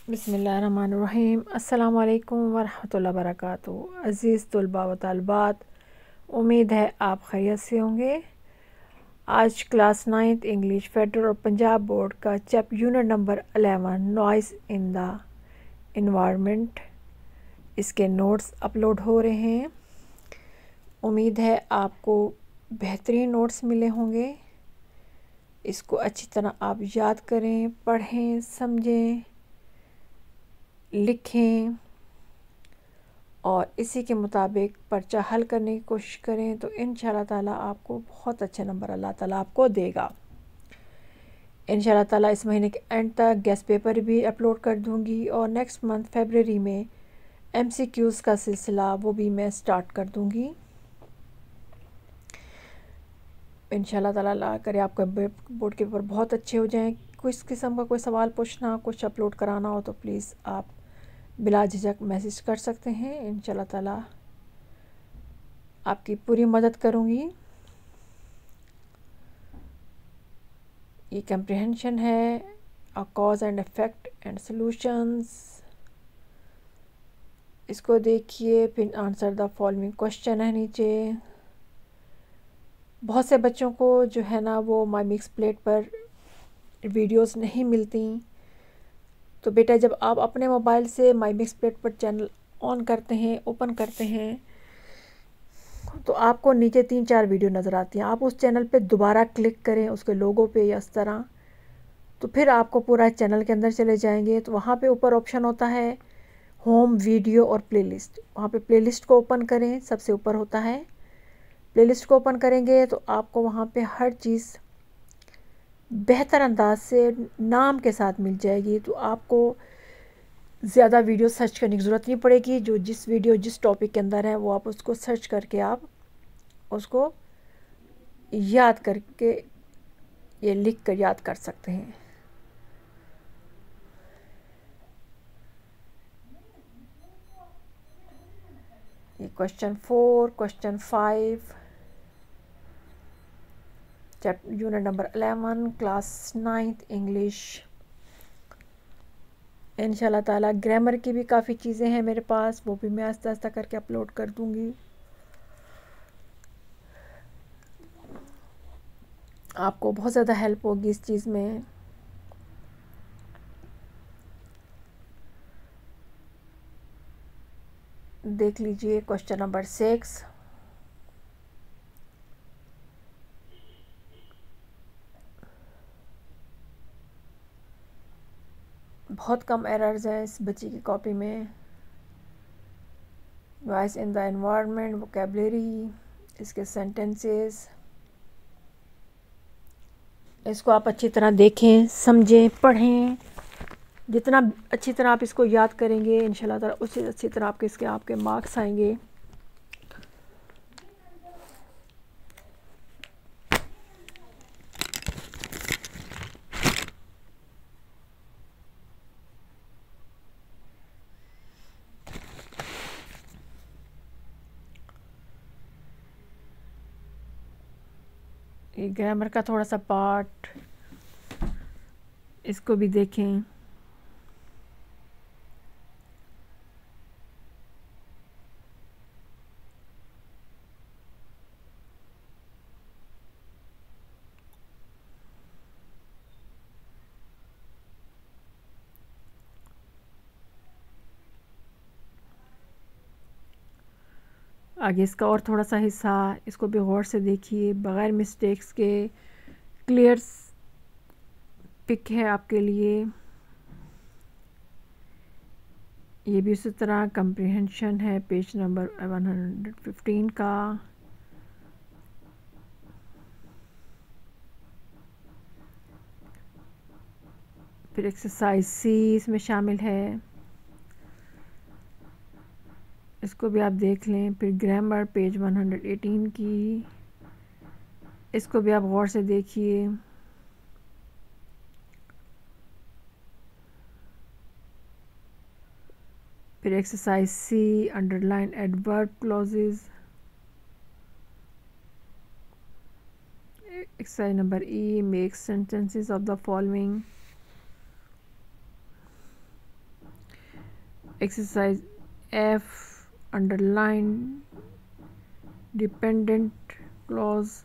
बिस्मिल्लाहिर्रहमानिर्रहीम। अस्सलाम वालेकुम वरहमतुल्लाहि वबरकातुहू। अज़ीज़ तलबा व तालिबात, उम्मीद है आप खैरियत से होंगे। आज क्लास 9th इंग्लिश फेडरल और पंजाब बोर्ड का unit number 11 noise in the environment, इसके नोट्स अपलोड हो रहे हैं। उम्मीद है आपको बेहतरीन नोट्स मिले होंगे। इसको अच्छी तरह आप याद करें, पढ़ें, समझें, लिखें और इसी के मुताबिक पर्चा हल करने की कोशिश करें तो इंशाल्लाह ताला आपको बहुत अच्छे नंबर अल्लाह ताला आपको देगा। इंशाल्लाह ताला इस महीने के एंड तक गेस्ट पेपर भी अपलोड कर दूंगी और नेक्स्ट मंथ फरवरी में MCQs का सिलसिला वो भी मैं स्टार्ट कर दूंगी। इंशाल्लाह ताला अल्लाह करे आपका बोर्ड के पेपर बहुत अच्छे हो जाएं। किस किस्म का कोई सवाल पूछना, कुछ अपलोड कराना हो तो प्लीज़ आप बिला झिझक मैसेज कर सकते हैं। इंशाल्लाह ताला आपकी पूरी मदद करूँगी। ये कंप्रिहेंशन है, a cause and effect and solutions. इसको देखिए, फिर आंसर द फॉलोइंग क्वेश्चन है नीचे। बहुत से बच्चों को जो है ना वो माई मिक्स प्लेट पर वीडियोस नहीं मिलती, तो बेटा जब आप अपने मोबाइल से माई मिक्स प्लेट पर चैनल ऑन करते हैं, ओपन करते हैं, तो आपको नीचे 3-4 वीडियो नज़र आती हैं। आप उस चैनल पे दोबारा क्लिक करें उसके लोगो पे या इस तरह, तो फिर आपको पूरा चैनल के अंदर चले जाएंगे। तो वहाँ पे ऊपर ऑप्शन होता है होम, वीडियो और प्लेलिस्ट। वहाँ पे प्लेलिस्ट को ओपन करें, सबसे ऊपर होता है। प्लेलिस्ट को ओपन करेंगे तो आपको वहाँ पे हर चीज़ बेहतर अंदाज से नाम के साथ मिल जाएगी। तो आपको ज़्यादा वीडियो सर्च करने की ज़रूरत नहीं पड़ेगी। जो जिस वीडियो जिस टॉपिक के अंदर है वो आप उसको सर्च करके आप उसको याद करके ये लिख कर याद कर सकते हैं। ये question 4, question 5, unit number 11 class 9th English. इंशाल्लाह ताला ग्रामर की भी काफ़ी चीज़ें हैं मेरे पास, वो भी मैं आस्ता आस्ता करके अपलोड कर दूंगी। आपको बहुत ज़्यादा हेल्प होगी इस चीज़ में। देख लीजिए क्वेश्चन नंबर 6। बहुत कम एरर्स हैं इस बच्ची की कॉपी में। Voice in the environment, vocabulary, इसके सेंटेंसेस, इसको आप अच्छी तरह देखें, समझें, पढ़ें। जितना अच्छी तरह आप इसको याद करेंगे इंशाल्लाह ताला उससे अच्छी तरह आपके मार्क्स आएंगे। ये ग्रामर का थोड़ा सा पार्ट, इसको भी देखें। आगे इसका और थोड़ा सा हिस्सा, इसको भी गौर से देखिए, बग़ैर मिस्टेक्स के क्लियर पिक है आपके लिए। ये भी उसी तरह कंप्रिहेंशन है, पेज नंबर 115 का। फिर एक्सरसाइज C इसमें शामिल है, इसको भी आप देख लें। फिर ग्रामर पेज 118 की, इसको भी आप गौर से देखिए। फिर exercise C, underline adverb clauses. Exercise number E, make sentences of the following. exercise F, underline dependent clause